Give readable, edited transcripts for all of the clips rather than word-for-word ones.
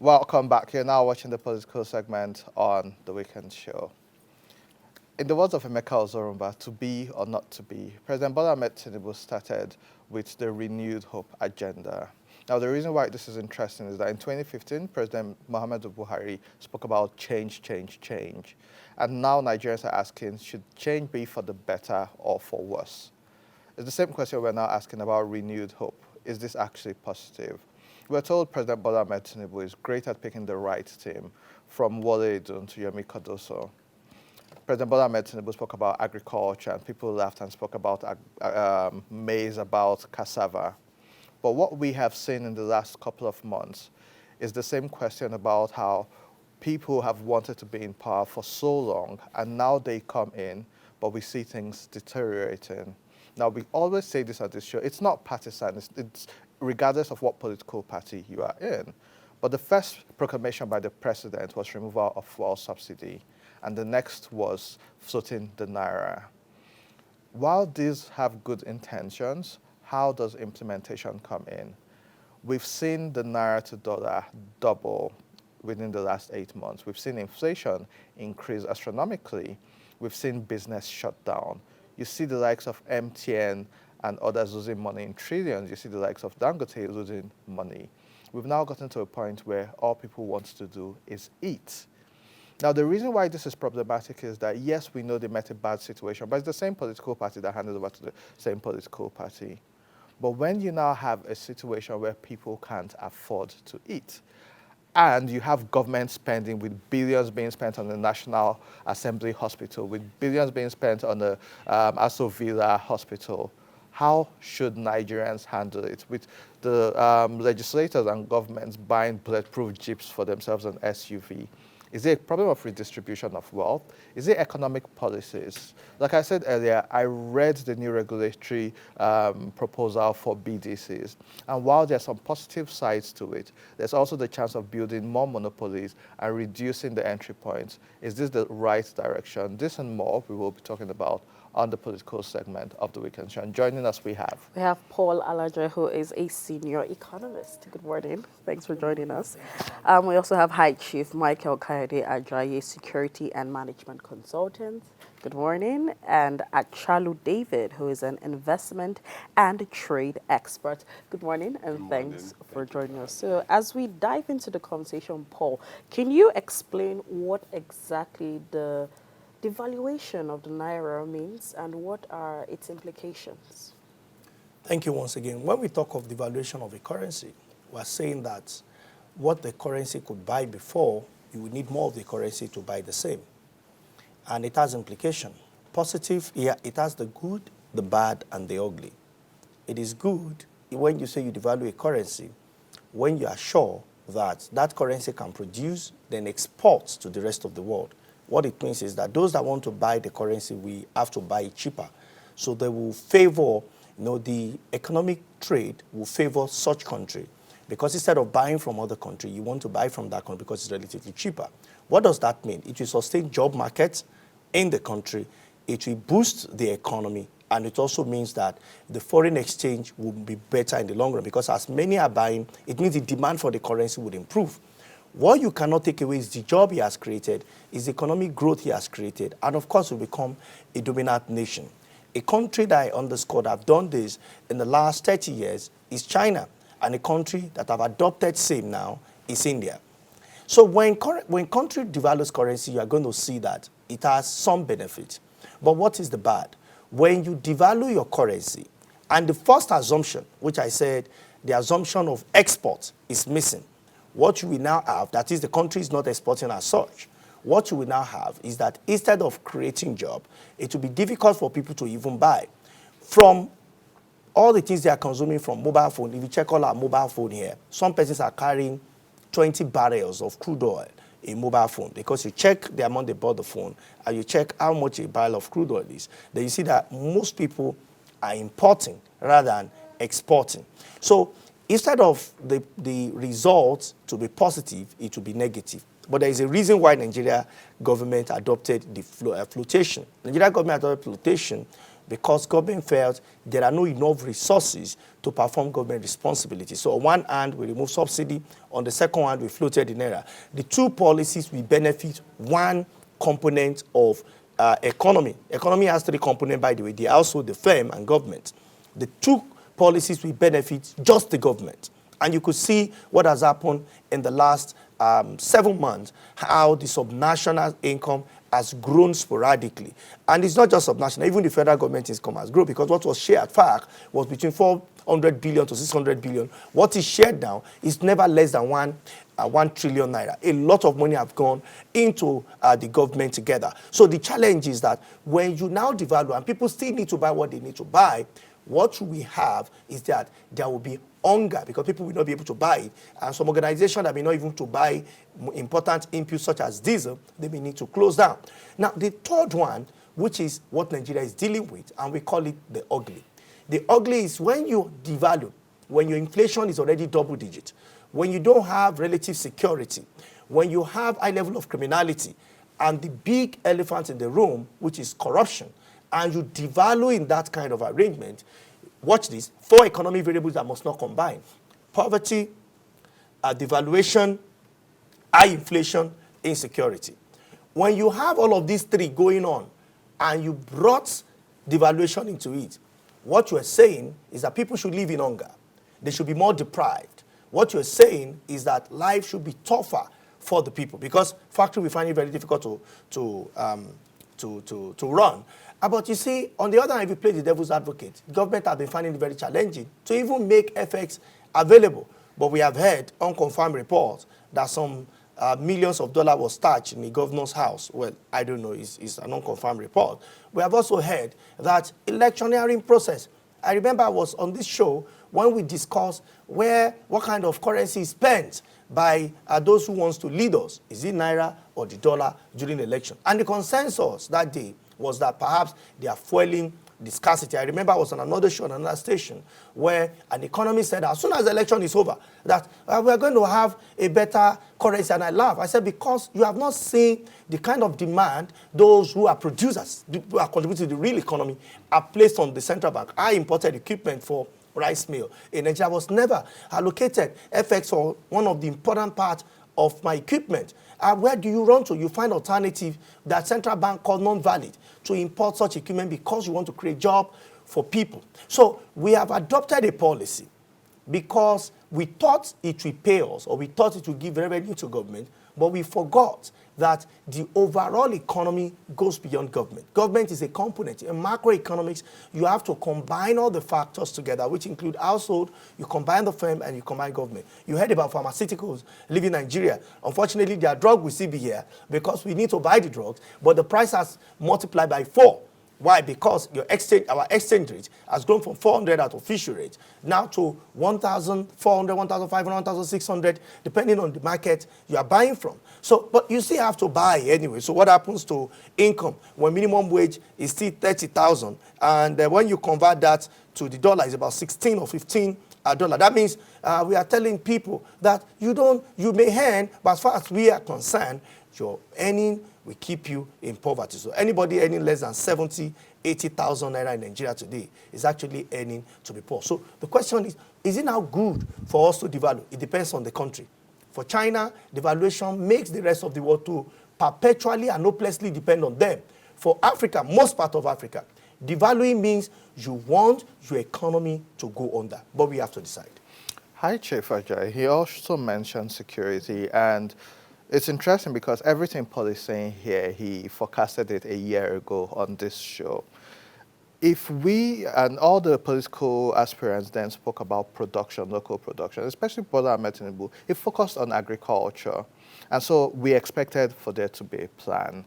Welcome back. You're now watching the political segment on The Weekend Show. In the words of Emeka Ozorumba, to be or not to be, President Bola Ahmed Tinubu started with the Renewed Hope agenda. Now, the reason why this is interesting is that in 2015, President Muhammadu Buhari spoke about change, change, change. And now Nigerians are asking, should change be for the better or for worse? It's the same question we're now asking about renewed hope. Is this actually positive? We're told President Bola Ahmed Tinubu is great at picking the right team, from Wole Edun to Yomi Kodoso. President Bola Ahmed Tinubu spoke about agriculture, and people laughed and spoke about maize, about cassava. But what we have seen in the last couple of months is the same question about how people have wanted to be in power for so long, and now they come in, but we see things deteriorating. Now, we always say this at this show, it's not partisan, it's regardless of what political party you are in. But the first proclamation by the president was removal of fuel subsidy, and the next was floating the Naira. While these have good intentions, how does implementation come in? We've seen the Naira to dollar double within the last 8 months. We've seen inflation increase astronomically. We've seen business shut down. You see the likes of MTN and others losing money in trillions. You see the likes of Dangote losing money. We've now gotten to a point where all people want to do is eat. Now, the reason why this is problematic is that, yes, we know they met a bad situation, but it's the same political party that handed over to the same political party. But when you now have a situation where people can't afford to eat, and you have government spending with billions being spent on the National Assembly Hospital, with billions being spent on the Aso Villa Hospital, how should Nigerians handle it? With the legislators and governments buying bulletproof jeeps for themselves and SUV, is it a problem of redistribution of wealth? Is it economic policies? Like I said earlier, I read the new regulatory proposal for BDCs. And while there's some positive sides to it, there's also the chance of building more monopolies and reducing the entry points. Is this the right direction? This and more we will be talking about on the political segment of the Weekend Show. And joining us we have Paul Alaje, who is a senior economist. Good morning. Thanks for joining us. We also have High Chief Michael Kayode Ajayi, security and management consultant. Good morning. And Achalu David, who is an investment and trade expert. Good morning, and thanks for joining us. So as we dive into the conversation, Paul, can you explain what exactly the devaluation of the Naira means and what are its implications? Thank you once again. When we talk of devaluation of a currency, we're saying that what the currency could buy before, you would need more of the currency to buy the same. And it has implication. Positive, yeah, it has the good, the bad, and the ugly. It is good when you say you devalue a currency, when you are sure that that currency can produce, then export to the rest of the world. What it means is that those that want to buy the currency, we have to buy it cheaper. So they will favor, the economic trade will favor such country. Because instead of buying from other country, you want to buy from that country because it's relatively cheaper. What does that mean? It will sustain job markets in the country. It will boost the economy. And it also means that the foreign exchange will be better in the long run because as many are buying, it means the demand for the currency would improve. What you cannot take away is the job he has created, is the economic growth he has created, and of course will become a dominant nation. A country that I underscored have done this in the last 30 years is China, and a country that have adopted same now is India. So when country devalues currency, you are going to see that it has some benefit. But what is the bad? When you devalue your currency, and the first assumption, which I said, the assumption of export is missing. What you will now have, that is the country is not exporting as such. What you will now have is that instead of creating job, it will be difficult for people to even buy. From all the things they are consuming from mobile phone, if you check all our mobile phone here, some persons are carrying 20 barrels of crude oil in mobile phone because you check the amount they bought the phone and you check how much a barrel of crude oil is. Then you see that most people are importing rather than exporting. So instead of the results to be positive, it will be negative. But there is a reason why Nigeria government adopted the flotation. Nigeria government adopted flotation because government felt there are no enough resources to perform government responsibilities. So on one hand, we remove subsidy. On the second hand, we floated the Naira. The two policies will benefit one component of economy. Economy has three components, by the way. The household, the firm, and government. The two policies will benefit just the government. And you could see what has happened in the last 7 months, how the subnational income has grown sporadically. And it's not just subnational, even the federal government income has grown, because what was shared at FAC was between 400 billion to 600 billion. What is shared now is never less than 1 trillion naira. A lot of money have gone into the government together. So the challenge is that when you now devalue and people still need to buy what they need to buy, what we have is that there will be hunger because people will not be able to buy it. And some organizations that may not even to buy important inputs such as diesel, they may need to close down. Now, the third one, which is what Nigeria is dealing with, and we call it the ugly. The ugly is when you devalue, when your inflation is already double digit, when you don't have relative security, when you have high level of criminality, and the big elephant in the room, which is corruption, and you devalue in that kind of arrangement, watch this, 4 economic variables that must not combine. Poverty, devaluation, high inflation, insecurity. When you have all of these 3 going on, and you brought devaluation into it, what you are saying is that people should live in hunger. They should be more deprived. What you're saying is that life should be tougher for the people, because factory we find it very difficult to run. But you see, on the other hand, if you play the devil's advocate, government have been finding it very challenging to even make FX available. But we have heard unconfirmed reports that some millions of dollars was touched in the governor's house. Well, I don't know, it's an unconfirmed report. We have also heard that electioneering process. I remember I was on this show when we discussed what kind of currency is spent by those who wants to lead us. Is it Naira or the dollar during the election? And the consensus that day was that perhaps they are fueling the scarcity. I remember I was on another show on another station where an economist said as soon as the election is over that we are going to have a better currency. And I laughed. I said, because you have not seen the kind of demand those who are producers, who are contributing to the real economy, are placed on the central bank. I imported equipment for rice mill in Nigeria. Was never allocated FX for one of the important parts of my equipment. Where do you run to? You find alternative that central bank called non-valid to import such equipment because you want to create job for people. So we have adopted a policy because we thought it would pay us, or we thought it would give revenue to government, but we forgot that the overall economy goes beyond government. Government is a component. In macroeconomics, you have to combine all the factors together, which include household, you combine the firm, and you combine government. You heard about pharmaceuticals leaving Nigeria. Unfortunately, their drug will still be here because we need to buy the drugs, but the price has multiplied by 4. Why? Because our exchange rate has grown from 400 at official rate now to 1,400, 1,500, 1,600, depending on the market you are buying from. So, but you still have to buy anyway. So what happens to income when minimum wage is still 30,000, and when you convert that to the dollar, is about 16 or 15 dollar. That means we are telling people that you may earn, but as far as we are concerned, your earning will keep you in poverty. So anybody earning less than 70, 80,000 naira in Nigeria today is actually earning to be poor. So the question is it now good for us to devalue? It depends on the country. For China, devaluation makes the rest of the world to perpetually and hopelessly depend on them. For Africa, most part of Africa, devaluing means you want your economy to go under, but we have to decide. Hi, Chief Ajay. He also mentioned security, and it's interesting because everything Paul is saying here, he forecasted it a year ago on this show. If we and all the political aspirants then spoke about production, local production, especially Bola Ahmed Tinubu, he focused on agriculture. And so we expected for there to be a plan.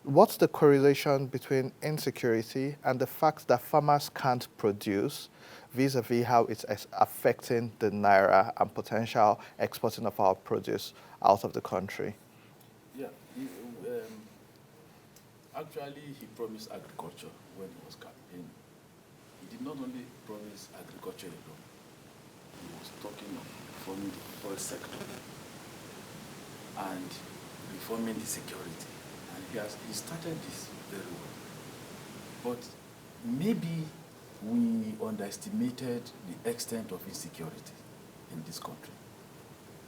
What's the correlation between insecurity and the fact that farmers can't produce vis-a-vis how it's affecting the Naira and potential exporting of our produce out of the country? Yeah, actually he promised agriculture when he was campaigning. He did not only promise agriculture alone, he was talking of reforming the forest sector and reforming the security. And he started this very well. But maybe we underestimated the extent of insecurity in this country.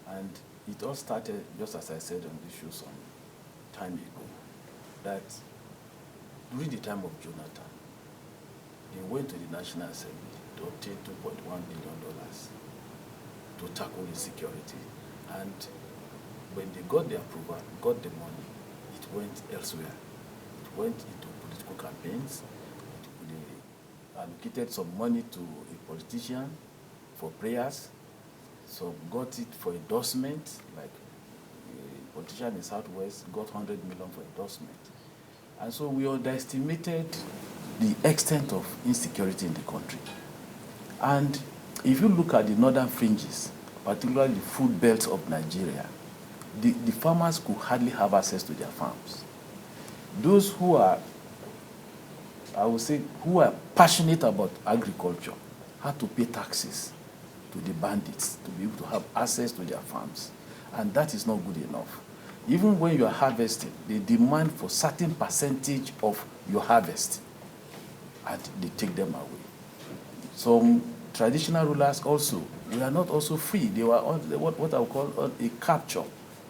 And it all started, just as I said on the show some time ago, that during the time of Jonathan, they went to the National Assembly to obtain $2.1 billion to tackle insecurity. And when they got the approval, got the money, it went elsewhere. It went into political campaigns. They allocated some money to a politician for prayers. Some got it for endorsement, like a politician in Southwest got 100 million for endorsement. And so we underestimated the extent of insecurity in the country. And if you look at the northern fringes, particularly the food belts of Nigeria, the farmers could hardly have access to their farms. Those who are, I would say, who are passionate about agriculture had to pay taxes to the bandits to be able to have access to their farms. And that is not good enough. Even when you are harvesting, they demand for certain percentage of your harvest, and they take them away. Some traditional rulers also, they are not also free. They were on what I would call a capture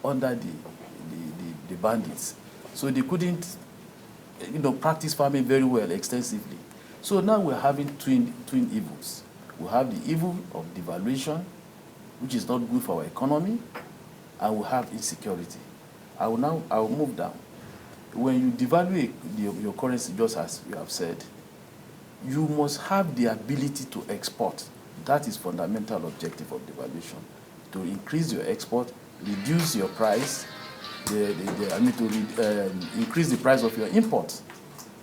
under the bandits. So they couldn't, practice farming very well, extensively. So now we're having twin evils. We have the evil of devaluation, which is not good for our economy, and we have insecurity. I will move down. When you devalue your currency, just as you have said, you must have the ability to export. That is fundamental objective of devaluation. To increase your export, reduce your price, increase the price of your imports.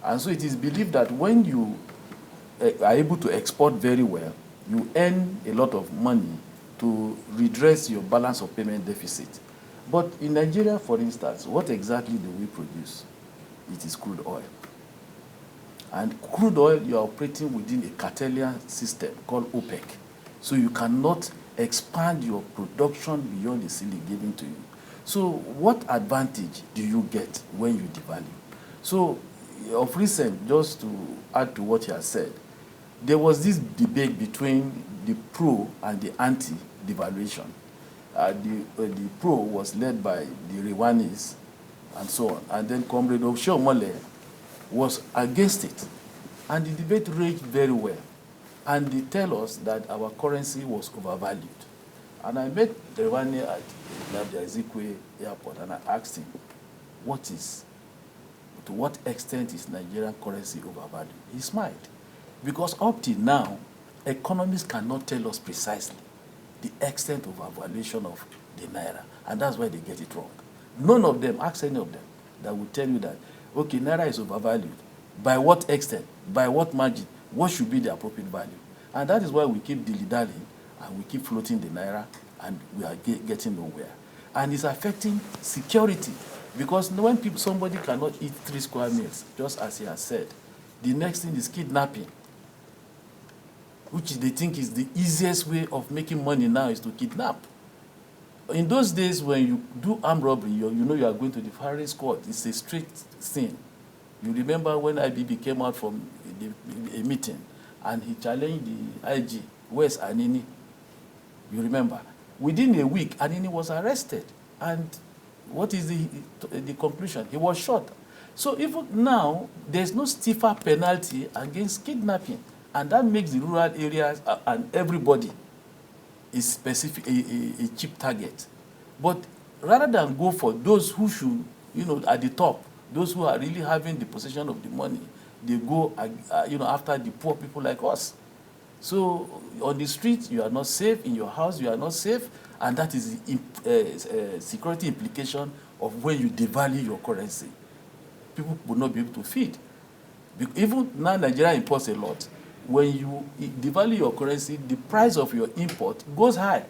And so it is believed that when you are able to export very well, you earn a lot of money to redress your balance of payment deficit. But in Nigeria, for instance, what exactly do we produce? It is crude oil. And crude oil, you are operating within a cartelian system called OPEC. So you cannot expand your production beyond the ceiling given to you. So what advantage do you get when you devalue? So of recent, just to add to what he has said, there was this debate between the pro and the anti-devaluation. The pro was led by the Rwanis and so on. And then Comrade Oshiomhole was against it. And the debate raged very well. And they tell us that our currency was overvalued. And I met Rwani at Nnamdi Azikiwe Airport, and I asked him, to what extent is Nigerian currency overvalued? He smiled. Because up till now, economists cannot tell us precisely the extent of evaluation of the Naira. And that's why they get it wrong. None of them, ask any of them, that will tell you that, okay, Naira is overvalued. By what extent? By what margin? What should be the appropriate value? And that is why we keep dilly-dallying and we keep floating the Naira and we are getting nowhere. And it's affecting security because when somebody cannot eat 3 square meals, just as he has said, the next thing is kidnapping, which they think is the easiest way of making money now is to kidnap. In those days when you do armed robbery, you know you are going to the firing squad. It's a straight thing. You remember when IBB came out from a meeting and he challenged the IG, where's Anini? You remember? Within a week, Anini was arrested. And what is the conclusion? He was shot. So even now, there's no stiffer penalty against kidnapping. And that makes the rural areas and everybody is a cheap target. But rather than go for those who should, at the top, those who are really having the possession of the money, they go, after the poor people like us. So on the street, you are not safe. In your house, you are not safe. And that is the security implication of when you devalue your currency. People will not be able to feed. Even now, Nigeria imports a lot. When you devalue your currency, the price of your import goes high.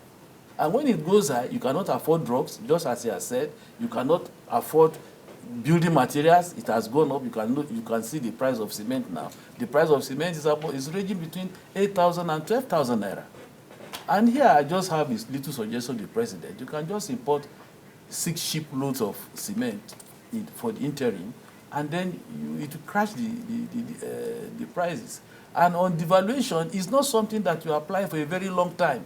And when it goes high, you cannot afford drugs, just as he has said. You cannot afford building materials. It has gone up. You can see the price of cement now. The price of cement is ranging between 8,000 and 12,000 naira. And here I just have this little suggestion to the president. You can just import 6 shiploads of cement for the interim, and then it will crash the prices. And on devaluation, it's not something that you apply for a very long time.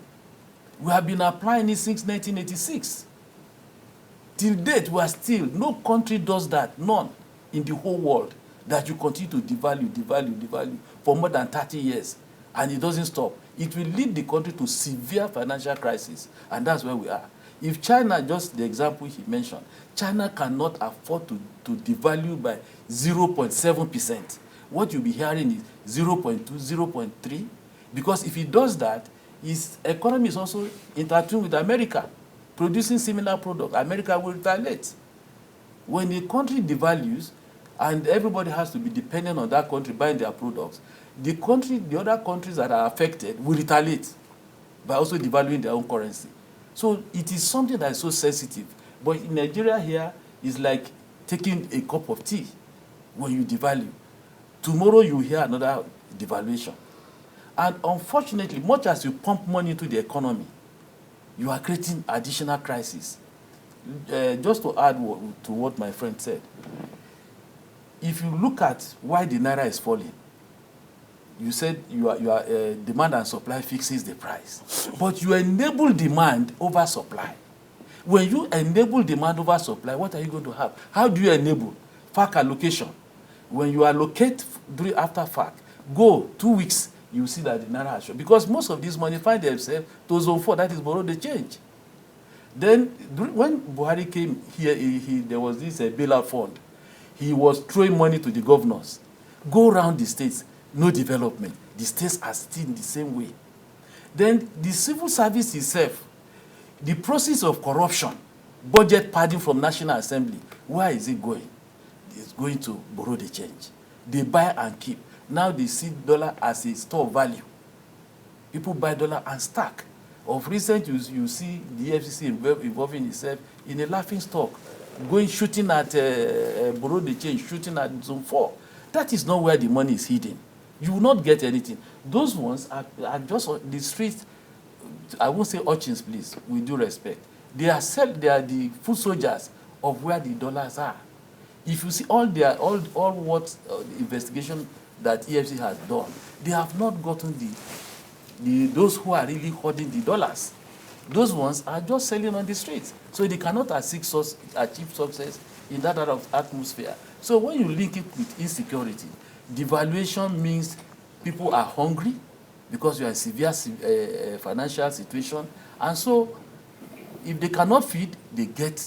We have been applying it since 1986. Till date, we are still, no country does that, none in the whole world, that you continue to devalue for more than 30 years, and it doesn't stop. It will lead the country to severe financial crisis, and that's where we are. If China, just the example he mentioned, China cannot afford to devalue by 0.7%. What you'll be hearing is 0.2, 0.3, because if it does that, its economy is also intertwined with America, producing similar products. America will retaliate. When a country devalues and everybody has to be dependent on that country buying their products, the other countries that are affected will retaliate by also devaluing their own currency. So it is something that is so sensitive. But in Nigeria here, it's like taking a cup of tea when you devalue. Tomorrow you hear another devaluation. And unfortunately, much as you pump money into the economy, you are creating additional crisis. Just to add to what my friend said, if you look at why the Naira is falling, you said you are demand and supply fixes the price. But you enable demand over supply. When you enable demand over supply, what are you going to have? How do you enable? FAC allocation. When you allocate after FAC, go 2 weeks, you see that the Naira has shown. Because most of this money find themselves to zone 4, that is borrow the change. Then when Buhari came here, there was this bailout fund. He was throwing money to the governors. Go around the states, no development. The states are still in the same way. Then the civil service itself, the process of corruption, budget padding from National Assembly, where is it going? It's going to borrow the change. They buy and keep. Now they see dollar as a store of value. People buy dollar and stack. Of recent, you see the FCC involving itself in a laughing stock, shooting at borrow the change, shooting at zone 4. That is not where the money is hidden. You will not get anything. Those ones are just on the streets. I won't say urchins, please, with due respect. They are the foot soldiers of where the dollars are. If you see all what the investigation that EFC has done, they have not gotten those who are really hoarding the dollars. Those ones are just selling on the streets. So they cannot achieve success in that kind of atmosphere. So when you link it with insecurity, devaluation means people are hungry because you are in severe financial situation. And so if they cannot feed, they get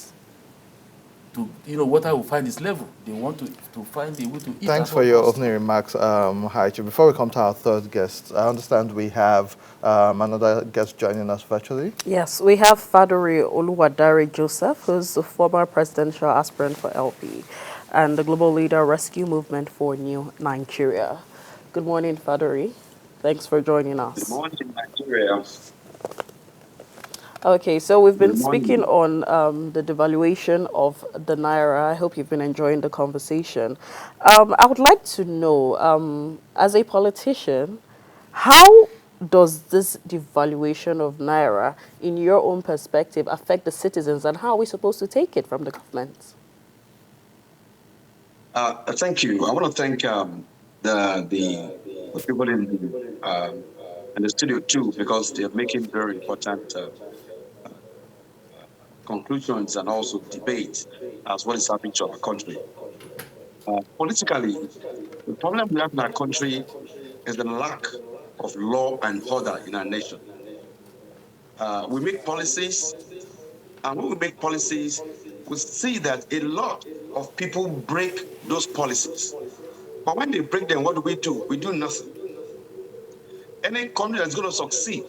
to, water will find its level. They want to find a way to eat. Thanks for your opening remarks, Haichu. Before we come to our third guest, I understand we have another guest joining us virtually. Yes, we have Faduri Oluwadare Joseph, who's the former presidential aspirant for LP and the global leader Rescue Movement for New Nigeria. Good morning, Faduri. Thanks for joining us. Good morning, Nigeria. Okay, so we've been Good speaking morning. on the devaluation of the Naira. I hope you've been enjoying the conversation. I would like to know, as a politician, how does this devaluation of Naira, in your own perspective, affect the citizens, and how are we supposed to take it from the government? Thank you. I want to thank the people in the studio too, because they're making very important conclusions and also debate as what is happening to our country. Politically, the problem we have in our country is the lack of law and order in our nation. We make policies, and when we make policies, we see that a lot of people break those policies. But when they break them, what do? We do nothing. Any country that's going to succeed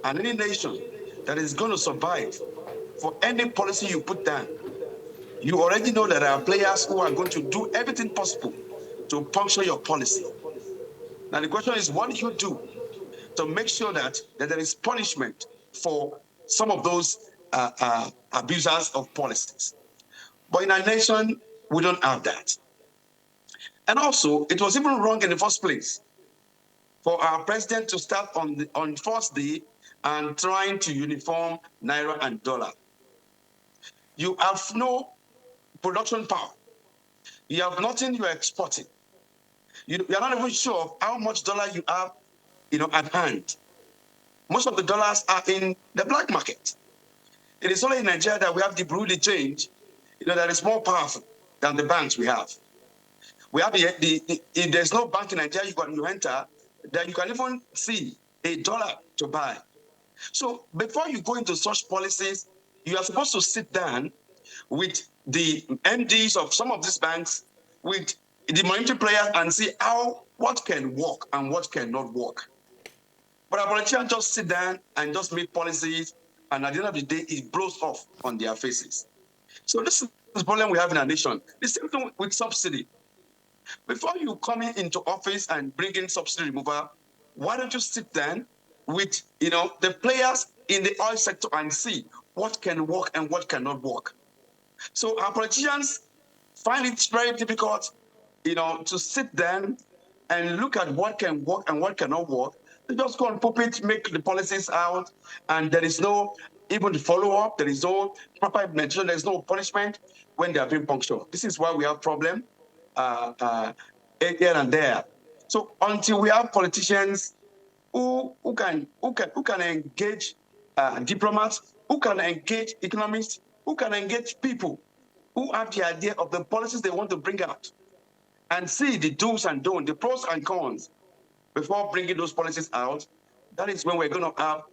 and any nation that is going to survive, for any policy you put down, you already know that there are players who are going to do everything possible to puncture your policy. Now the question is, what do you do to make sure that there is punishment for some of those abusers of policies? But in our nation, we don't have that. And also, it was even wrong in the first place for our president to start on first day and trying to uniform Naira and dollar. You have no production power. You have nothing you are exporting. You are not even sure of how much dollar you have, at hand. Most of the dollars are in the black market. It is only in Nigeria that we have the Bureau de change, that is more powerful than the banks we have. We have if there's no bank in Nigeria you enter, that you can even see a dollar to buy. So before you go into such policies, you are supposed to sit down with the MDs of some of these banks, with the monetary players, and see what can work and what cannot work. But our politicians just sit down and just make policies, and at the end of the day, it blows off on their faces. So this is the problem we have in our nation. The same thing with subsidy. Before you come into office and bring in subsidy removal, why don't you sit down with the players in the oil sector and see what can work and what cannot work? So our politicians find it very difficult, to sit down and look at what can work and what cannot work. They just go on pulpit, make the policies out, and there is no even follow-up, there is no proper implementation, there is no punishment when they are being punctual. This is why we have problem here and there. So until we have politicians who can engage diplomats, who can engage economists, who can engage people who have the idea of the policies they want to bring out, and see the do's and don'ts, the pros and cons, before bringing those policies out, that is when we're going to have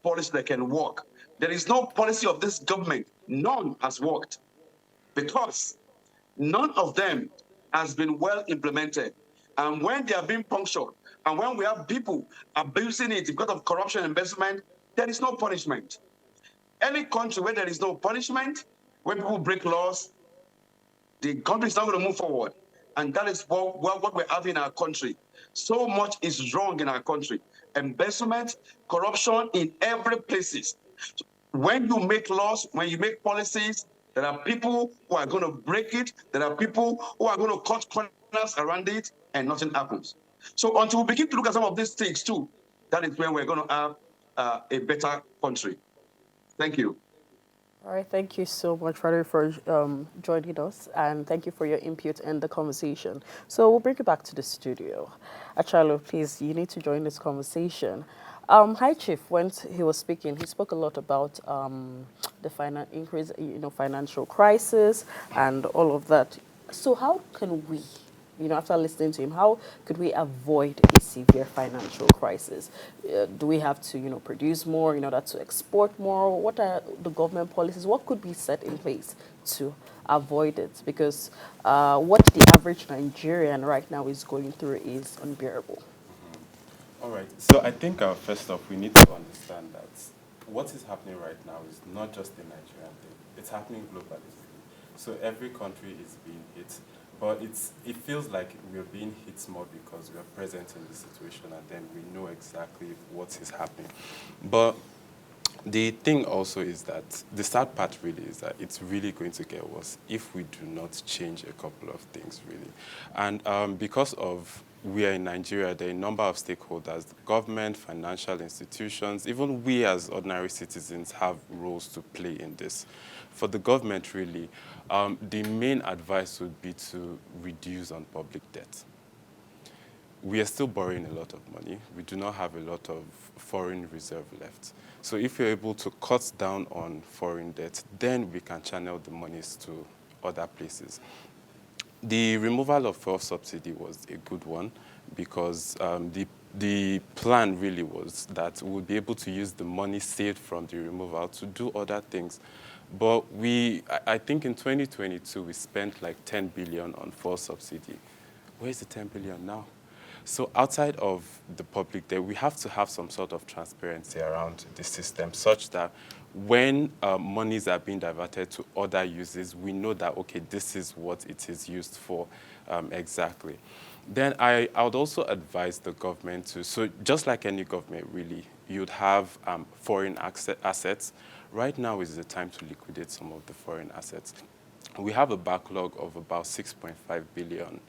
policies that can work. There is no policy of this government, none has worked, because none of them has been well implemented. And when they are being punctured, and when we have people abusing it because of corruption and investment, there is no punishment. Any country where there is no punishment, when people break laws, the country is not going to move forward. And that is what we have in our country. So much is wrong in our country. Embezzlement, corruption in every places. When you make laws, when you make policies, there are people who are going to break it. There are people who are going to cut corners around it, and nothing happens. So until we begin to look at some of these things too, that is when we're going to have a better country. Thank you. All right, thank you so much, Father, for joining us, and thank you for your input in the conversation. So we'll bring you back to the studio. Achalo, please, you need to join this conversation. Hi, Chief. When he was speaking, he spoke a lot about the financial crisis and all of that. So how can we, after listening to him, how could we avoid a severe financial crisis? Do we have to, produce more in order to export more? What are the government policies? What could be set in place to avoid it? Because what the average Nigerian right now is going through is unbearable. All right. So I think first off, we need to understand that what is happening right now is not just a Nigerian thing. It's happening globally. So every country is being hit, but it feels like we're being hit more because we're present in the situation and then we know exactly what is happening. But the thing also is that the sad part really is that it's really going to get worse if we do not change a couple of things, really. And because of we are in Nigeria, there are a number of stakeholders, government, financial institutions, even we as ordinary citizens have roles to play in this. For the government, really, the main advice would be to reduce on public debt. We are still borrowing a lot of money. We do not have a lot of foreign reserve left. So if you're able to cut down on foreign debt, then we can channel the monies to other places. The removal of fuel subsidy was a good one because the plan really was that we would be able to use the money saved from the removal to do other things. But I think in 2022, we spent like 10 billion on fuel subsidy. Where's the 10 billion now? So outside of the public there, we have to have some sort of transparency around the system such that when monies are being diverted to other uses, we know that, okay, this is what it is used for exactly. Then I would also advise the government to, so just like any government really, you'd have foreign assets. Right now is the time to liquidate some of the foreign assets. We have a backlog of about 6.5 billion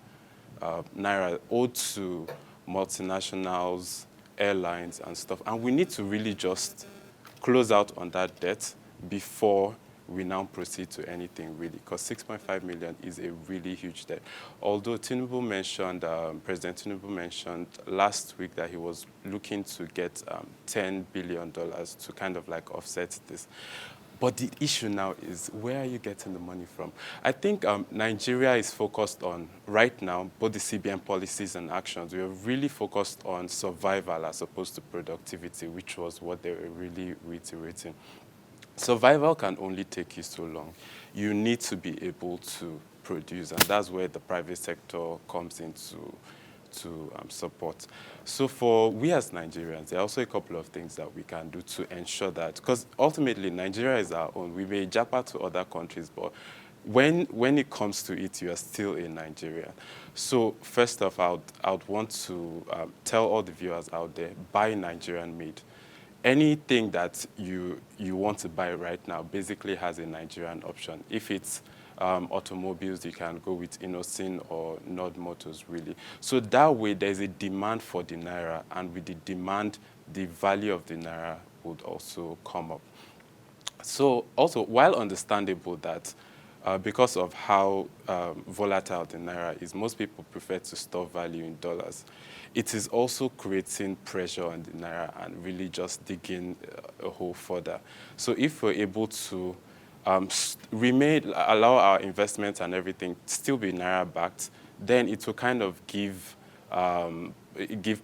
Naira owed to multinationals, airlines, and stuff. And we need to really just close out on that debt before we now proceed to anything really, because 6.5 million is a really huge debt. Although Tinubu mentioned, President Tinubu mentioned last week that he was looking to get $10 billion to kind of like offset this. But the issue now is, where are you getting the money from? I think Nigeria is focused on, right now, both the CBN policies and actions. We are really focused on survival as opposed to productivity, which was what they were really reiterating. Survival can only take you so long. You need to be able to produce, and that's where the private sector comes into support. So for we as Nigerians, there are also a couple of things that we can do to ensure that, because ultimately Nigeria is our own. We may japa to other countries, but when it comes to it, you are still in Nigeria. So first off, I'd want to tell all the viewers out there, buy Nigerian made. Anything that you want to buy right now basically has a Nigerian option. If it's automobiles, you can go with Innocin or Nord Motors, really. So that way, there's a demand for the Naira, and with the demand, the value of the Naira would also come up. So also, while understandable that because of how volatile the Naira is, most people prefer to store value in dollars. It is also creating pressure on the Naira and really just digging a hole further. So if we're able to allow our investments and everything still be Naira backed, then it will kind of give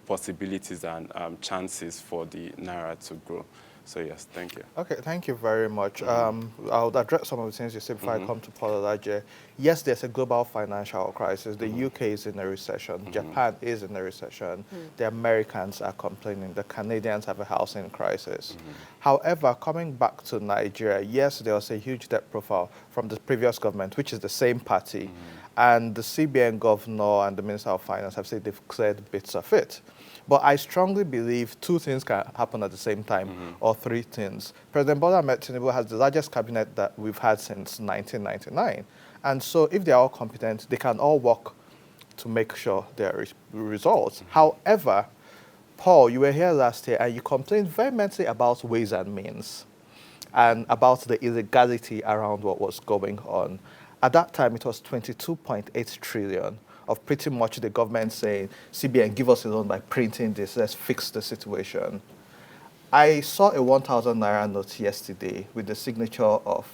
possibilities and chances for the Naira to grow. So yes, thank you. Okay, thank you very much. I'll address some of the things you said before I come to Paul Olaje. Yes, there's a global financial crisis. The UK is in a recession. Japan is in a recession. The Americans are complaining. The Canadians have a housing crisis. However, coming back to Nigeria, yes, there was a huge debt profile from the previous government, which is the same party. And the CBN governor and the Minister of Finance have said they've cleared bits of it. But I strongly believe two things can happen at the same time, or three things. President Bola Ahmed Tinubu has the largest cabinet that we've had since 1999. And so if they are all competent, they can all work to make sure there are results. However, Paul, you were here last year and you complained vehemently about ways and means and about the illegality around what was going on. At that time, it was 22.8 trillion. Of pretty much the government saying, CBN, give us a loan by printing this, let's fix the situation. I saw a 1,000 Naira note yesterday with the signature of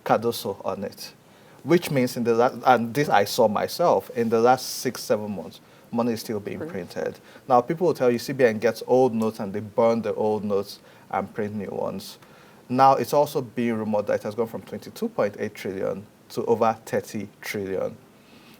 Cardoso on it, which means in the last, and this I saw myself, in the last 6-7 months, money is still being printed. Now, people will tell you CBN gets old notes and they burn the old notes and print new ones. Now, it's also being rumored that it has gone from 22.8 trillion to over 30 trillion.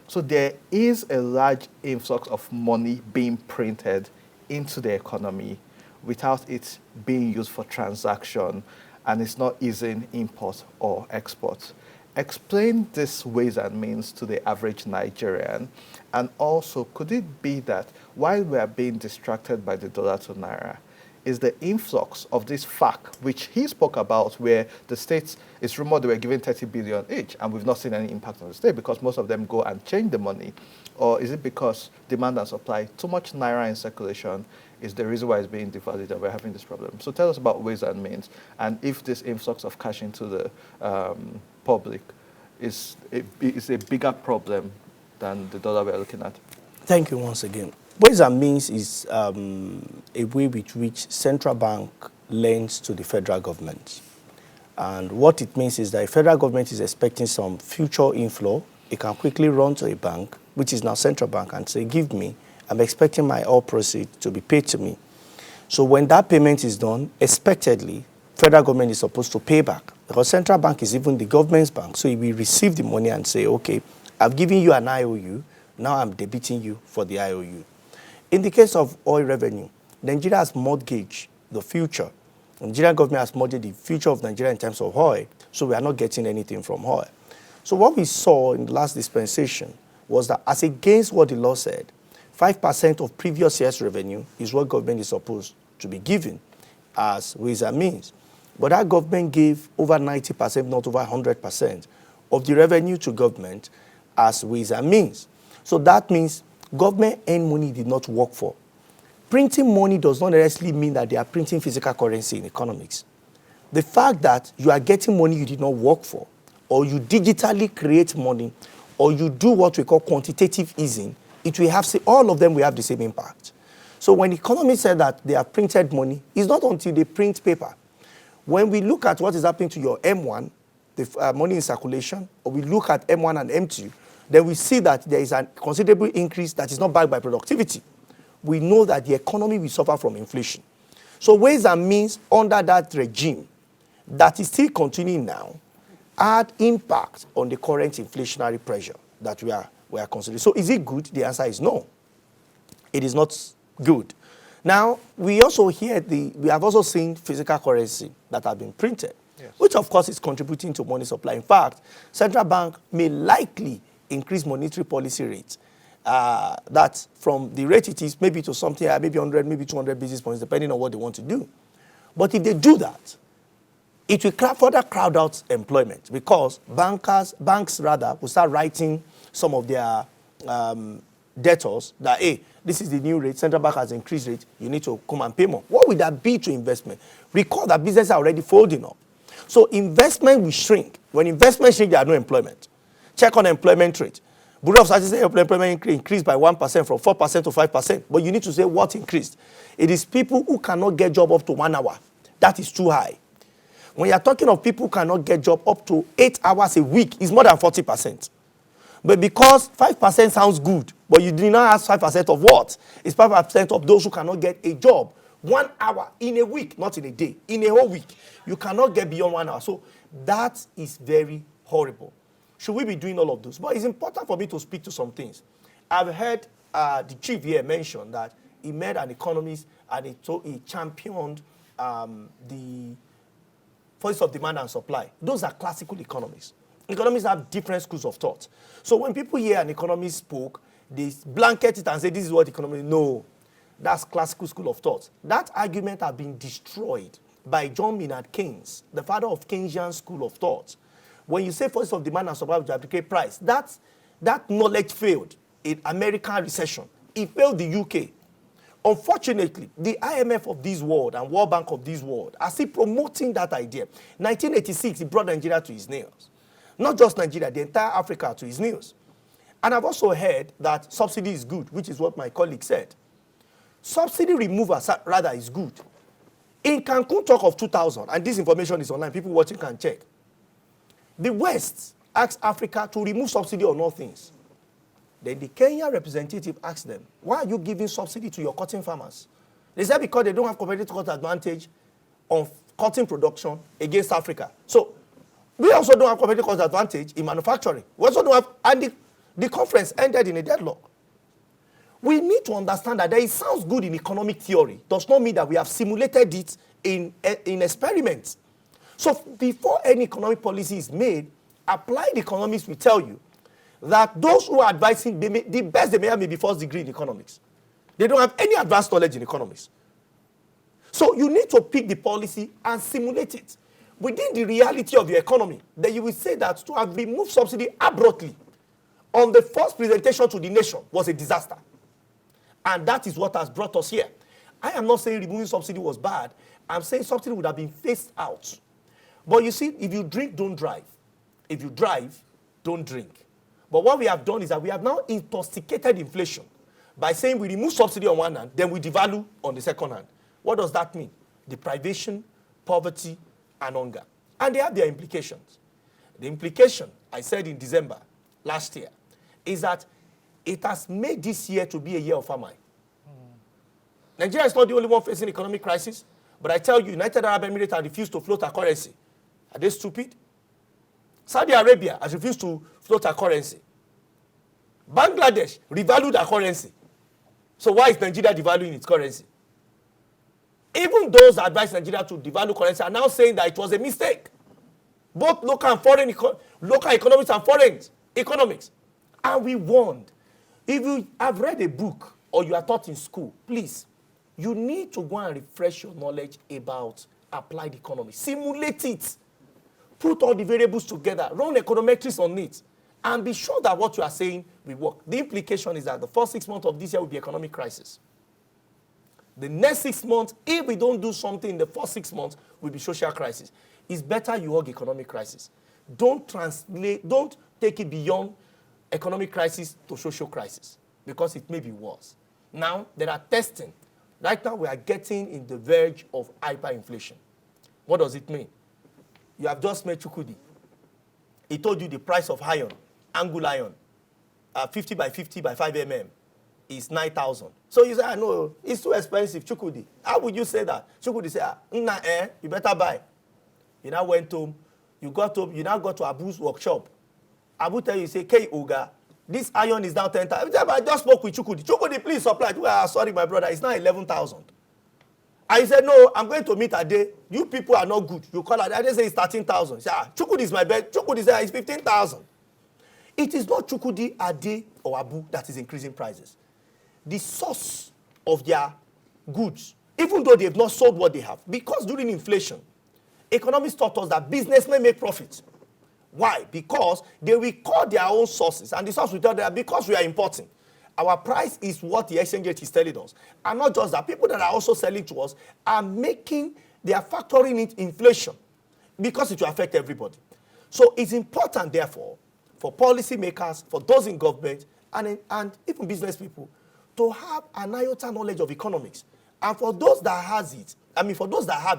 So there is a large influx of money being printed into the economy without it being used for transaction, and it's not easing import or export. Explain this ways and means to the average Nigerian, and also could it be that while we are being distracted by the dollar to Naira, is the influx of this FAC, which he spoke about, where the states, it's rumored they were given 30 billion each, and we've not seen any impact on the state because most of them go and change the money? Or is it because demand and supply, too much Naira in circulation is the reason why it's being devalued and we're having this problem? So tell us about ways and means, and if this influx of cash into the public is a bigger problem than the dollar we're looking at. Thank you once again. Ways and means is a way with which central bank lends to the federal government. And what it means is that if federal government is expecting some future inflow, it can quickly run to a bank, which is now central bank, and say, give me, I'm expecting my all proceeds to be paid to me. So when that payment is done, expectedly, federal government is supposed to pay back. Because central bank is even the government's bank. So we receive the money and say, okay, I've given you an IOU, now I'm debiting you for the IOU. In the case of oil revenue, Nigeria has mortgaged the future. The Nigerian government has mortgaged the future of Nigeria in terms of oil, so we are not getting anything from oil. So what we saw in the last dispensation was that as against what the law said, 5% of previous year's revenue is what government is supposed to be giving as ways and means. But that government gave over 90%, not over 100%, of the revenue to government as ways and means. So that means government earned money did not work for. Printing money does not necessarily mean that they are printing physical currency in economics. The fact that you are getting money you did not work for, or you digitally create money, or you do what we call quantitative easing, it will have, all of them will have the same impact. So when economists said that they have printed money, it's not until they print paper. When we look at what is happening to your M1, the money in circulation, or we look at M1 and M2, then we see that there is a considerable increase that is not backed by productivity. We know that the economy will suffer from inflation. So ways and means under that regime that is still continuing now had impact on the current inflationary pressure that we are considering. So is it good? The answer is no. It is not good. Now, we have also seen physical currency that have been printed, yes, which of course is contributing to money supply. In fact, central bank may likely increase monetary policy rates. That from the rate it is, maybe to something, maybe 100, maybe 200 basis points, depending on what they want to do. But if they do that, it will further crowd out employment, because banks will start writing some of their debtors that, hey, this is the new rate, central bank has increased rate, you need to come and pay more. What would that be to investment? Recall that businesses are already folding up. So investment will shrink. When investment shrinks, there are no employment. Check on employment rate. Bureau of Statistics employment increased by 1% from 4% to 5%. But you need to say what increased. It is people who cannot get job up to 1 hour. That is too high. When you are talking of people who cannot get job up to 8 hours a week, it's more than 40%. But because 5% sounds good, but you do not ask 5% of what? It's 5% of those who cannot get a job. 1 hour in a week, not in a day, in a whole week. You cannot get beyond 1 hour. So that is very horrible. Should we be doing all of those? But it's important for me to speak to some things. I've heard the chief here mention that he met an economist and he championed the forces of demand and supply. Those are classical economists. Economists have different schools of thought. So when people hear an economist spoke, they blanket it and say, this is what economists... No, that's classical school of thought. That argument has been destroyed by John Maynard Keynes, the father of Keynesian school of thought. When you say forces of demand and supply which applicate price, that knowledge failed in American recession. It failed the UK. Unfortunately, the IMF of this world and World Bank of this world are still promoting that idea. 1986, it brought Nigeria to its knees. Not just Nigeria, the entire Africa to its knees. And I've also heard that subsidy is good, which is what my colleague said. Subsidy removal, rather, is good. In Cancun talk of 2000, and this information is online, people watching can check. The West asked Africa to remove subsidy on all things. Then the Kenya representative asked them, why are you giving subsidy to your cotton farmers? They said because they don't have competitive cost advantage on cotton production against Africa. So we also don't have competitive cost advantage in manufacturing. We also don't have, and the conference ended in a deadlock. We need to understand that it sounds good in economic theory. Does not mean that we have simulated it in experiments. So before any economic policy is made, applied economists will tell you that those who are advising, the best they may have may be first degree in economics. They don't have any advanced knowledge in economics. So you need to pick the policy and simulate it within the reality of your economy. Then you will say that to have removed subsidy abruptly on the first presentation to the nation was a disaster. And that is what has brought us here. I am not saying removing subsidy was bad. I'm saying subsidy would have been phased out. But you see, if you drink, don't drive. If you drive, don't drink. But what we have done is that we have now intoxicated inflation by saying we remove subsidy on one hand, then we devalue on the second hand. What does that mean? Deprivation, poverty, and hunger. And they have their implications. The implication, I said in December last year, is that it has made this year to be a year of famine. Nigeria is not the only one facing economic crisis, but I tell you, United Arab Emirates have refused to float a currency. Are they stupid? Saudi Arabia has refused to float a currency. Bangladesh revalued their currency. So why is Nigeria devaluing its currency? Even those that advise Nigeria to devalue currency are now saying that it was a mistake. Both local and foreign, local economics and foreign economics. And we warned. If you have read a book or you are taught in school, please, you need to go and refresh your knowledge about applied economy. Simulate it. Put all the variables together. Run econometrics on it. And be sure that what you are saying will work. The implication is that the first 6 months of this year will be economic crisis. The next 6 months, if we don't do something in the first 6 months, will be social crisis. It's better you hug economic crisis. Don't take it beyond economic crisis to social crisis because it may be worse. Now, there are testing. Right now, we are getting in the verge of hyperinflation. What does it mean? You have just met Chukudi. He told you the price of iron, angle iron, 50 by 50 by 5 mm is 9,000. So you say, no, it's too expensive, Chukudi. How would you say that? Chukudi said, you better buy. You now went home, you now got to Abu's workshop. Abu tell you, say, K Oga, this iron is now 10,000. I just spoke with Chukudi. Chukudi, please supply. Well, sorry, my brother, it's now 11,000. I said, no, I'm going to meet a day. You people are not good. You call it. I didn't say it's 13,000. He said, Chukudi is my bed. Chukudi said it's 15,000. It is not Chukudi, Ade, or Abu that is increasing prices. The source of their goods, even though they have not sold what they have, because during inflation, economists taught us that businessmen make profit. Why? Because they will call their own sources, and the source will tell them because we are importing. Our price is what the exchange rate is telling us. And not just that, people that are also selling to us they are factoring in inflation because it will affect everybody. So it's important, therefore, for policymakers, for those in government, and even business people, to have an iota knowledge of economics. And for those that have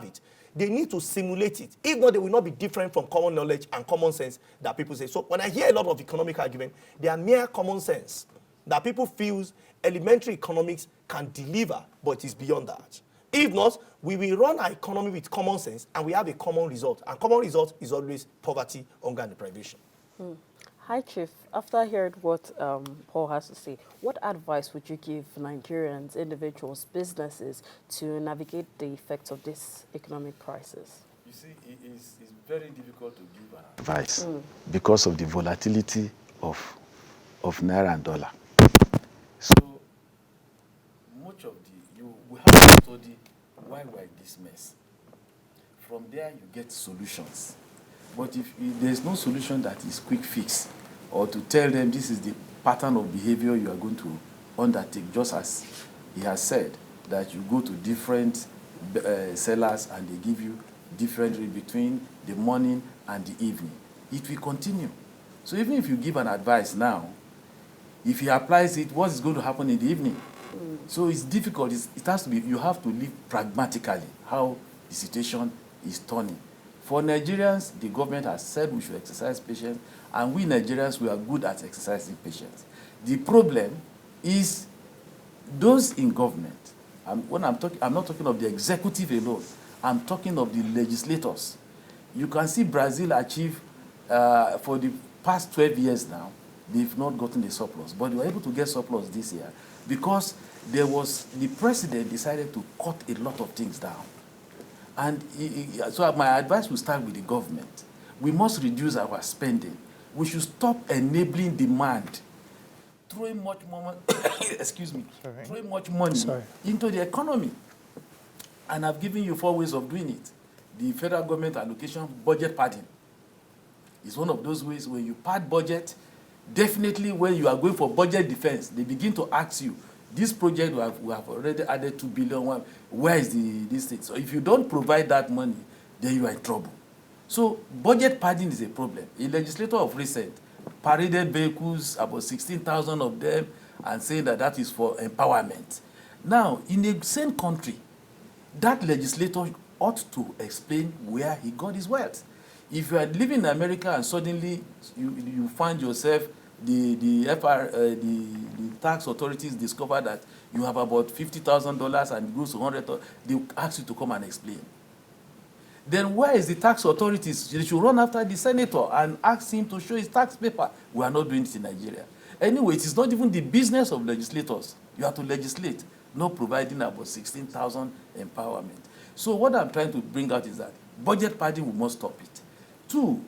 it, they need to simulate it. If not, they will not be different from common knowledge and common sense that people say. So when I hear a lot of economic argument, they are mere common sense that people feel elementary economics can deliver, but it is beyond that. If not, we will run our economy with common sense and we have a common result. And common result is always poverty, hunger, and deprivation. Hi, Chief. After hearing what Paul has to say, what advice would you give Nigerians, individuals, businesses to navigate the effects of this economic crisis? You see, it's very difficult to give an advice because of the volatility of Naira and dollar. So much of we have to study why we're in this mess. From there, you get solutions. But if there's no solution that is quick fix, or to tell them this is the pattern of behavior you are going to undertake, just as he has said, that you go to different sellers and they give you different rate between the morning and the evening. It will continue. So even if you give an advice now, if he applies it, what is going to happen in the evening? So it's difficult. It has to be, you have to live pragmatically how the situation is turning. For Nigerians, the government has said we should exercise patience, and we Nigerians, we are good at exercising patience. The problem is those in government. When I'm not talking of the executive alone. I'm talking of the legislators. You can see Brazil achieve, for the past 12 years now, they've not gotten a surplus, but they were able to get surplus this year because the president decided to cut a lot of things down. And so my advice will start with the government. We must reduce our spending. We should stop enabling demand, throwing much more throwing much money into the economy. And I've given you 4 ways of doing it. The federal government allocation, budget padding, is one of those ways. When you pad budget, definitely when you are going for budget defense, they begin to ask you, this project we have already added 2 billion. Where is this thing? So if you don't provide that money, then you are in trouble. So budget padding is a problem. A legislator of recent paraded vehicles, about 16,000 of them, and saying that is for empowerment. Now, in the same country, that legislator ought to explain where he got his wealth. If you are living in America and suddenly you find yourself, the tax authorities discover that you have about $50,000 and it goes to $100,000, they ask you to come and explain. Then where is the tax authorities? They should run after the senator and ask him to show his tax paper. We are not doing it in Nigeria. Anyway, it is not even the business of legislators. You have to legislate, not providing about 16,000 empowerment. So what I'm trying to bring out is that budget padding, we must stop it. 2,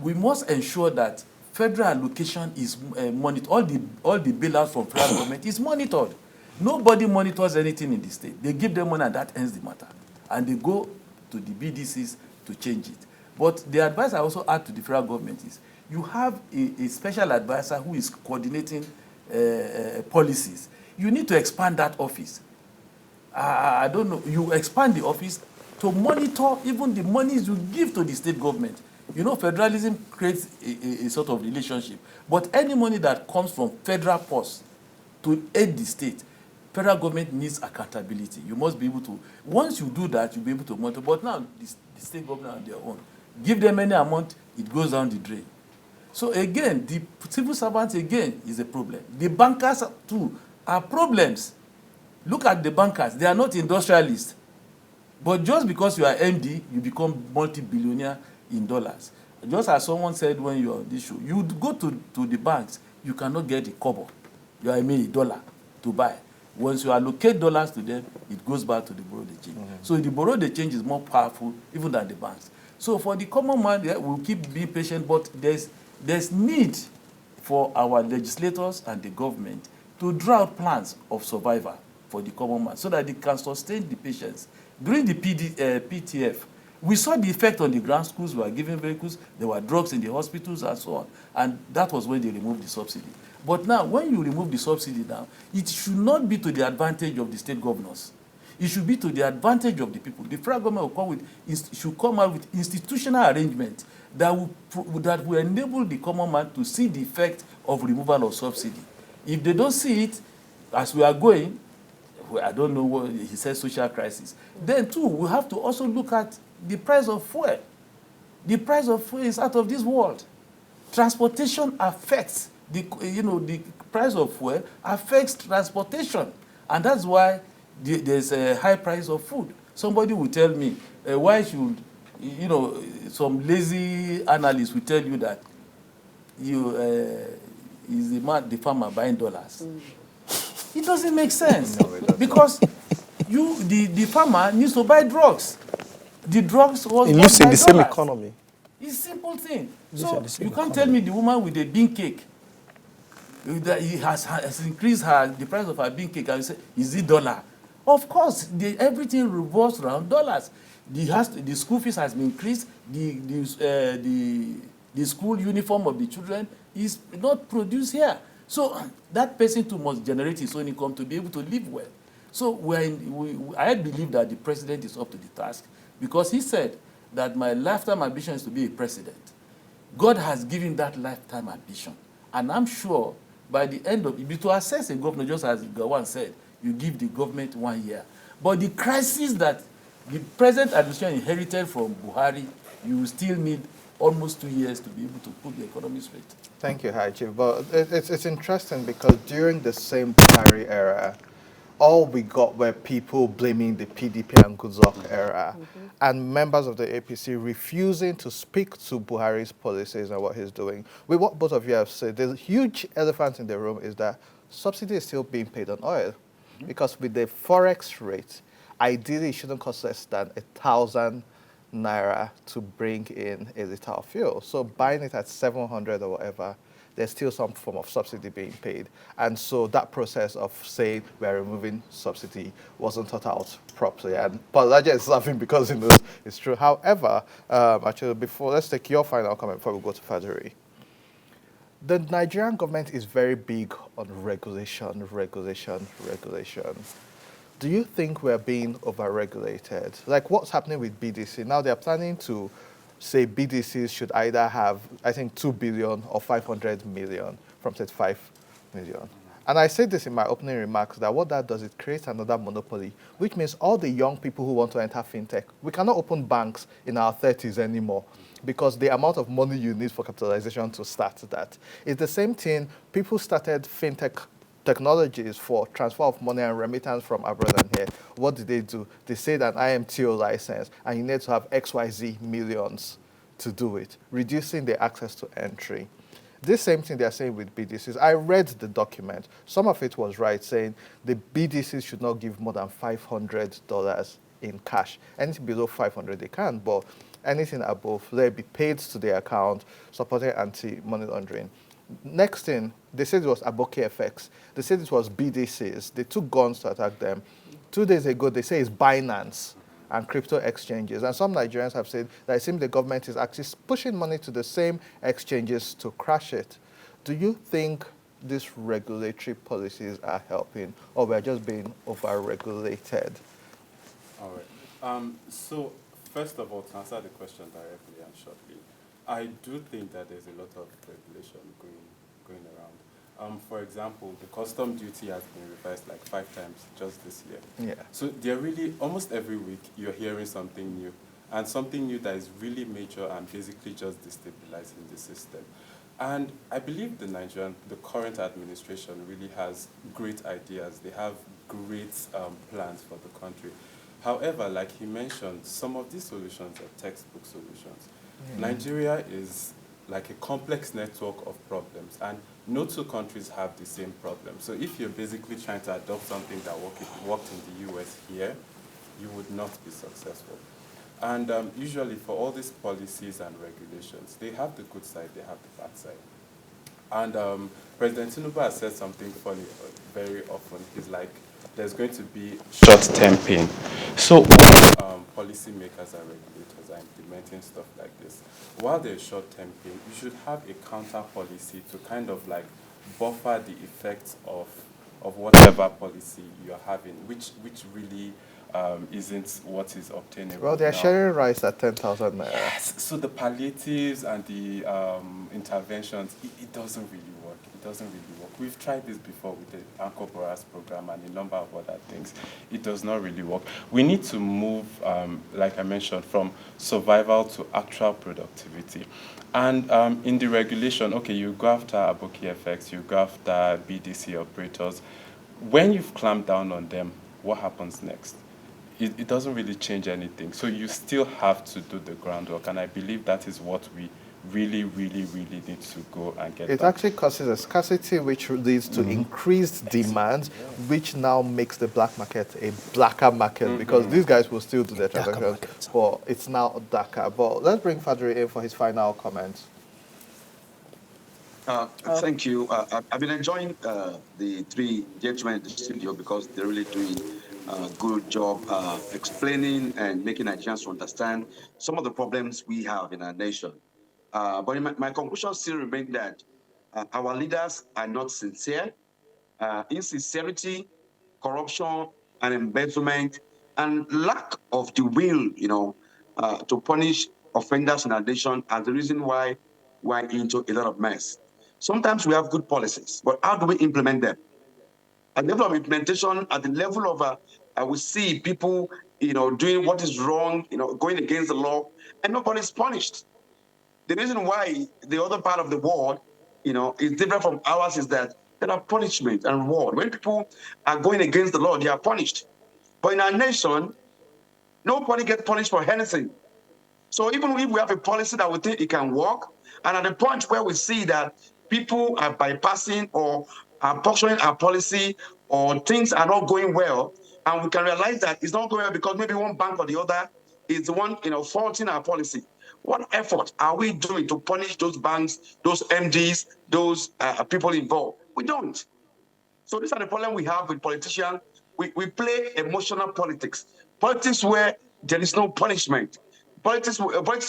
we must ensure that federal allocation is monitored. All the bailouts from federal government is monitored. Nobody monitors anything in the state. They give them money and that ends the matter. And they go to the BDCs to change it. But the advice I also add to the federal government is you have a special advisor who is coordinating policies. You need to expand that office. I don't know. You expand the office to to monitor even the monies you give to the state government. You know, federalism creates a sort of relationship. But any money that comes from federal purse to aid the state, federal government needs accountability. You must be able to, once you do that, you'll be able to monitor. But now, the state government on their own, give them any amount, it goes down the drain. So again, the civil servants, again, is a problem. The bankers, too, are problems. Look at the bankers. They are not industrialists. But just because you are MD, you become multi-billionaire in dollars. Just as someone said when you are on this show, you go to the banks, you cannot get a kobo. You are a dollar to buy. Once you allocate dollars to them, it goes back to the borrow the change. So the borrow the change is more powerful even than the banks. So for the common man, yeah, we'll keep being patient, but there's need for our legislators and the government to draw out plans of survival for the common man so that they can sustain the patients. During the PTF, we saw the effect on the ground schools. We were giving vehicles, there were drugs in the hospitals and so on. And that was when they removed the subsidy. But now, when you remove the subsidy now, it should not be to the advantage of the state governors. It should be to the advantage of the people. The federal government should come out with institutional arrangement that will enable the common man to see the effect of removal of subsidy. If they don't see it, as we are going, I don't know what he says, social crisis. Then too, we have to also look at the price of fuel. The price of fuel is out of this world. Transportation affects the price of fuel affects transportation, and that's why there's a high price of food. Somebody will tell me why should some lazy analyst will tell you that is the farmer buying dollars. It doesn't make sense. No, because the farmer needs to buy drugs. The drugs was it lives in the same dollars. Economy. It's a simple thing. So you can't tell me the woman with the bean cake that he has increased the price of her bean cake and you say, is it dollar? Of course, everything revolves around dollars. The school fees has been increased. The school uniform of the children is not produced here. So that person too must generate his own income to be able to live well. So I believe that the president is up to the task because he said that my lifetime ambition is to be a president. God has given that lifetime ambition. And I'm sure by the end of it, to assess a governor, just as Gawan said, you give the government 1 year. But the crisis that the present administration inherited from Buhari, you will still need almost 2 years to be able to put the economy straight. Thank you, High Chief. But it's interesting because during the same Buhari era, all we got were people blaming the PDP and Goodluck era, and members of the APC refusing to speak to Buhari's policies and what he's doing. With what both of you have said, the huge elephant in the room is that subsidy is still being paid on oil, because with the forex rate, ideally it shouldn't cost less than 1,000 Naira to bring in a liter of fuel. So buying it at 700 or whatever, there's still some form of subsidy being paid. And so that process of saying we're removing subsidy wasn't thought out properly. And Palaja is laughing because he knows it's true. However, actually, let's take your final comment before we go to Fajiri. The Nigerian government is very big on regulation. Do you think we're being over-regulated? Like what's happening with BDC? Now they're planning to say BDCs should either have, I think, 2 billion or 500 million from 35 million. And I said this in my opening remarks that what that does, it creates another monopoly, which means all the young people who want to enter fintech, we cannot open banks in our 30s anymore because the amount of money you need for capitalization to start that. It's the same thing, people started fintech technologies for transfer of money and remittance from abroad and here. What did they do? They said an IMTO license, and you need to have XYZ millions to do it, reducing the access to entry. This same thing they're saying with BDCs. I read the document. Some of it was right, saying the BDCs should not give more than $500 in cash. Anything below 500 they can, but anything above, they'll be paid to their account, supporting anti-money laundering. Next thing, they said it was Aboki FX. They said it was BDCs. They took guns to attack them. 2 days ago, they say it's Binance and crypto exchanges. And some Nigerians have said that it seems the government is actually pushing money to the same exchanges to crash it. Do you think these regulatory policies are helping, or we're just being over-regulated? All So, first of all, to answer the question directly and shortly, I do think that there's a lot of regulation going around. For example, the custom duty has been revised like 5 times just this year. Yeah. So they're really almost every week you're hearing something new, and something new that is really major and basically just destabilizing the system. And I believe the current administration really has great ideas. They have great plans for the country. However, like he mentioned, some of these solutions are textbook solutions. Nigeria is like a complex network of problems, and no two countries have the same problem. So if you're basically trying to adopt something that worked in the US here, you would not be successful. And usually for all these policies and regulations, they have the good side, they have the bad side. And President Tinubu has said something funny very often. He's like, there's going to be short-term pain. So policymakers and regulators are implementing stuff like this. While there's short-term pain, you should have a counter policy to kind of like buffer the effects of whatever policy you're having, which really isn't what is obtainable. Well, they're now. sharing rice at 10,000 naira. Yes. So the palliatives and the interventions, it doesn't really work. It doesn't really work. We've tried this before with the Anchor Boras program and a number of other things. It does not really work. We need to move, like I mentioned, from survival to actual productivity. And in the regulation, okay, you go after Aboki FX, you go after BDC operators. When you've clamped down on them, what happens next? It doesn't really change anything. So you still have to do the groundwork, and I believe that is what we really, really, really need to go and get It back. actually causes a scarcity, which leads to increased demand, which now makes the black market a blacker market because these guys will still do their transactions, but it's now darker. But let's bring Fadri in for his final comments. Thank you. I've been enjoying the three gentlemen in the studio because they're really doing a good job explaining and making Nigerians understand some of the problems we have in our nation. But my conclusion still remains that our leaders are not sincere. Insincerity, corruption, and embezzlement, and lack of the will, to punish offenders in our nation are the reason why we're into a lot of mess. Sometimes we have good policies, but how do we implement them? At the level of implementation, at the level of we see people, doing what is wrong, going against the law, and nobody's punished. The reason why the other part of the world, is different from ours is that there are punishment and reward. When people are going against the law, they are punished. But in our nation, nobody gets punished for anything. So even if we have a policy that we think it can work, and at the point where we see that people are bypassing or are pursuing our policy or things are not going well, and we can realize that it's not going well because maybe one bank or the other is the one, faulting our policy. What effort are we doing to punish those banks, those MDs, those people involved? We don't. So these are the problem we have with politicians. We play emotional politics. Politics where there is no punishment. Politics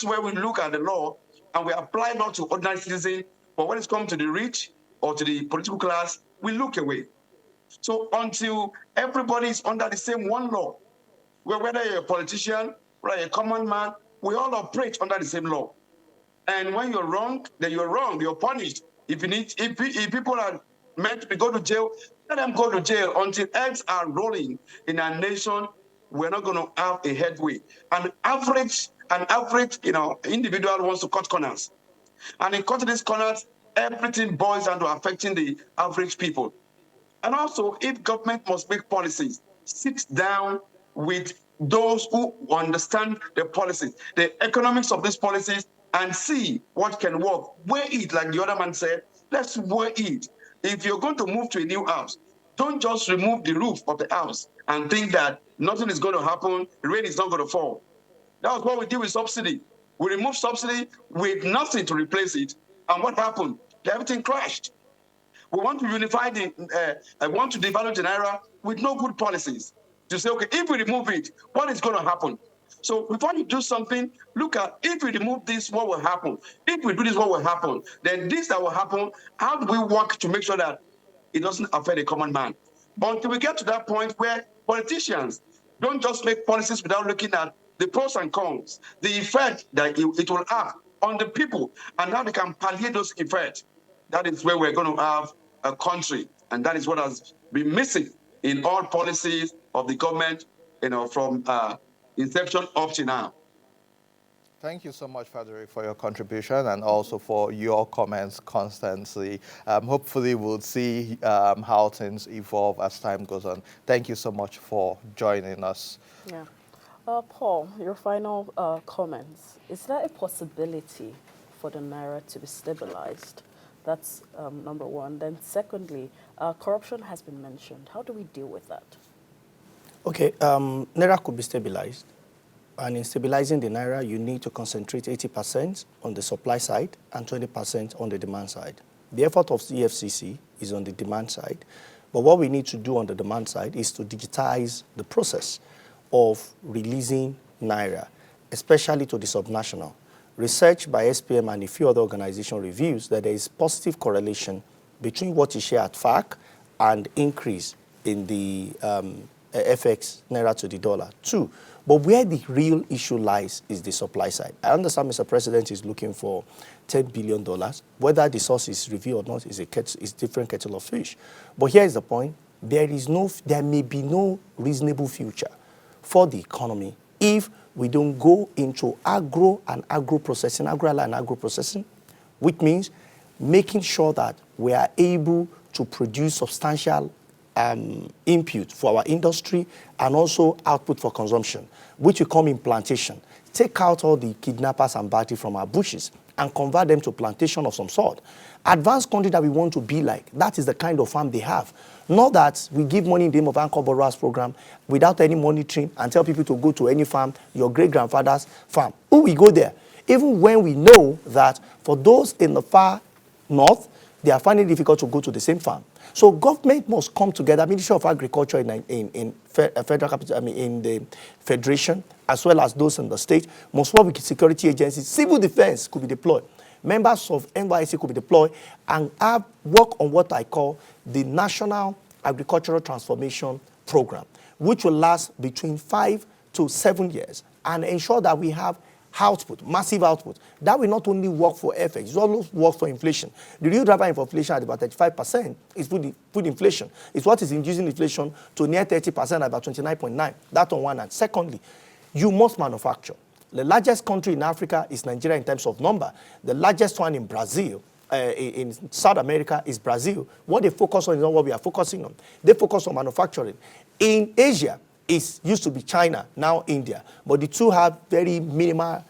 where we look at the law and we apply law to ordinary citizens, but when it comes to the rich or to the political class, we look away. So until everybody is under the same one law, whether you're a politician, whether you're a common man, we all operate under the same law. And when you're wrong, then you're wrong. You're punished. If people are meant to go to jail, let them go to jail until eggs are rolling in our nation. We're not going to have a headway. An average, individual wants to cut corners, and in cutting these corners, everything boils down to affecting the average people. And also, if government must make policies, sit down with those who understand the policies, the economics of these policies, and see what can work. Weigh it, like the other man said, let's weigh it. If you're going to move to a new house, don't just remove the roof of the house and think that nothing is going to happen, rain is not going to fall. That was what we did with subsidy. We removed subsidy with nothing to replace it. And what happened? Everything crashed. We want to unify I want to devalue the Naira with no good policies. To say, okay, if we remove it, what is going to happen? So before you do something, look at if we remove this, what will happen? If we do this, what will happen? Then this that will happen, how do we work to make sure that it doesn't affect the common man? But until we get to that point where politicians, they are just, talking, and they are not doing anything, then we will Don't just make policies without looking at the pros and cons, the effect that it will have on the people, and how they can palliate those effects. That is where we're going to have a country, and that is what has been missing in all policies of the government, from inception up to now. Thank you so much, Frederick, for your contribution and also for your comments constantly. Hopefully, we'll see how things evolve as time goes on. Thank you so much for joining us. Yeah. Paul, your final comments. Is there a possibility for the Naira to be stabilized? That's number one. Then secondly, corruption has been mentioned. How do we deal with that? Okay, Naira could be stabilized. And in stabilizing the Naira, you need to concentrate 80% on the supply side and 20% on the demand side. The effort of the EFCC is on the demand side. But what we need to do on the demand side is to digitize the process of releasing Naira, especially to the subnational. Research by SPM and a few other organizations reveals that there is positive correlation between what you share at FAC and increase in the FX Naira to the dollar. Two, but where the real issue lies is the supply side. I understand Mr. President is looking for $10 billion. Whether the source is revealed or not is a different kettle of fish. But here is the point. There may be no reasonable future for the economy if we don't go into agro and agro-processing, agro-and agro-processing, which means making sure that we are able to produce substantial input for our industry and also output for consumption, which will come in plantation. Take out all the kidnappers and battery from our bushes and convert them to plantation of some sort. Advanced country that we want to be like, that is the kind of farm they have. Not that we give money in the name of Anchor Borrowers program without any monitoring and tell people to go to any farm, your great-grandfather's farm. Who will go there? Even when we know that for those in the far north, they are finding it difficult to go to the same farm. So government must come together, Ministry of Agriculture in federal capital, in the federation, as well as those in the state, must work with security agencies. Civil defense could be deployed. Members of NYC could be deployed and work on what I call the National Agricultural Transformation Program, which will last between 5 to 7 years and ensure that we have output, massive output. That will not only work for FX, it will also work for inflation. The real driver for inflation at about 35% is food inflation. It's what is inducing inflation to near 30% at about 29.9. That on one hand. Secondly, you must manufacture. The largest country in Africa is Nigeria in terms of number. The largest one in Brazil, in South America, is Brazil. What they focus on is not what we are focusing on. They focus on manufacturing. In Asia, it used to be China, now India. But the two have very minimal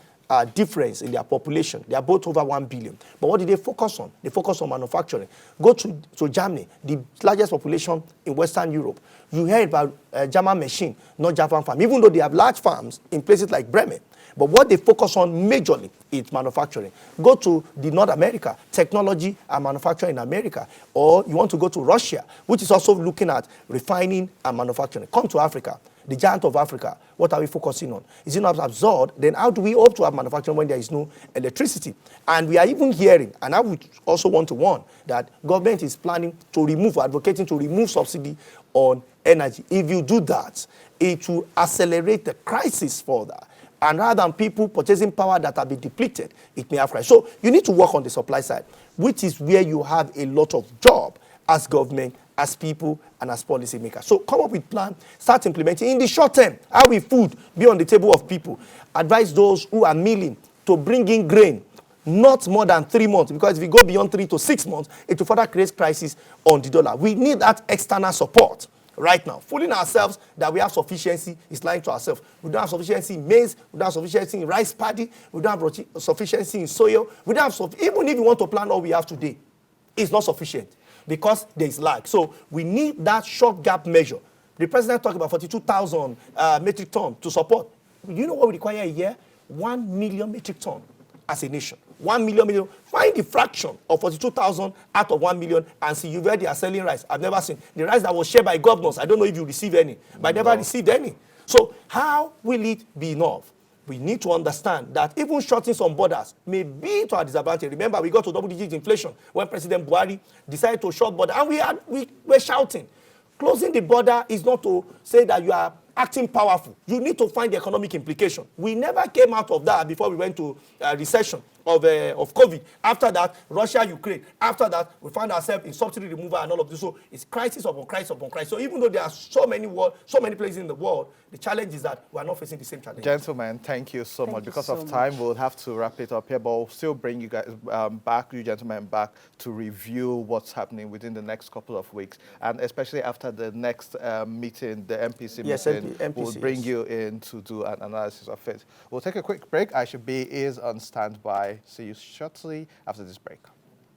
difference in their population. They are both over 1 billion. But what do they focus on? They focus on manufacturing. Go to Germany, the largest population in Western Europe. You hear about German machine, not Japan farm, even though they have large farms in places like Bremen. But what they focus on majorly is manufacturing. Go to the North America, technology and manufacturing in America. Or you want to go to Russia, which is also looking at refining and manufacturing. Come to Africa, the giant of Africa. What are we focusing on? Is it not absurd? Then how do we hope to have manufacturing when there is no electricity? And we are even hearing, and I would also want to warn, that government is planning to remove, advocating to remove subsidy on energy. If you do that, it will accelerate the crisis further. And rather than people purchasing power that have been depleted, it may have crisis. So you need to work on the supply side, which is where you have a lot of job as government, as people, and as policymakers. So come up with plan, start implementing. In the short term, how will food be on the table of people? Advise those who are milling to bring in grain, not more than 3 months, because if you go beyond 3 to 6 months, it will further create crisis on the dollar. We need that external support. Right now, fooling ourselves that we have sufficiency is lying to ourselves. We don't have sufficiency in maize, we don't have sufficiency in rice paddy, we don't have sufficiency in soil. We don't have even if you want to plant all we have today, it's not sufficient because there is lag. So we need that short gap measure. The president talked about 42,000 metric ton to support. You know what we require a year? 1 million metric ton as a nation. 1 million. Find the fraction of 42,000 out of 1 million and see. You where they are selling rice. I've never seen the rice that was shared by governors. I don't know if you received any, but I never received any. So how will it be enough? We need to understand that even shutting some borders may be to our disadvantage. Remember, we got to double-digit inflation when President Buhari decided to shut border, and we were shouting. Closing the border is not to say that you are acting powerful. You need to find the economic implication. We never came out of that before we went to recession of COVID. After that, Russia, Ukraine. After that, we found ourselves in subsidy removal and all of this. So it's crisis upon crisis upon crisis. So even though there are so many places in the world, the challenge is that we are not facing the same challenge. Gentlemen, thank you so much. Because of time, we'll have to wrap it up here, but we'll still bring you guys back, you gentlemen back, to review what's happening within the next couple of weeks. And especially after the next meeting, the MPC meeting, MPC, we'll bring you in to do an analysis of it. We'll take a quick break. I should be is on standby. See you shortly after this break.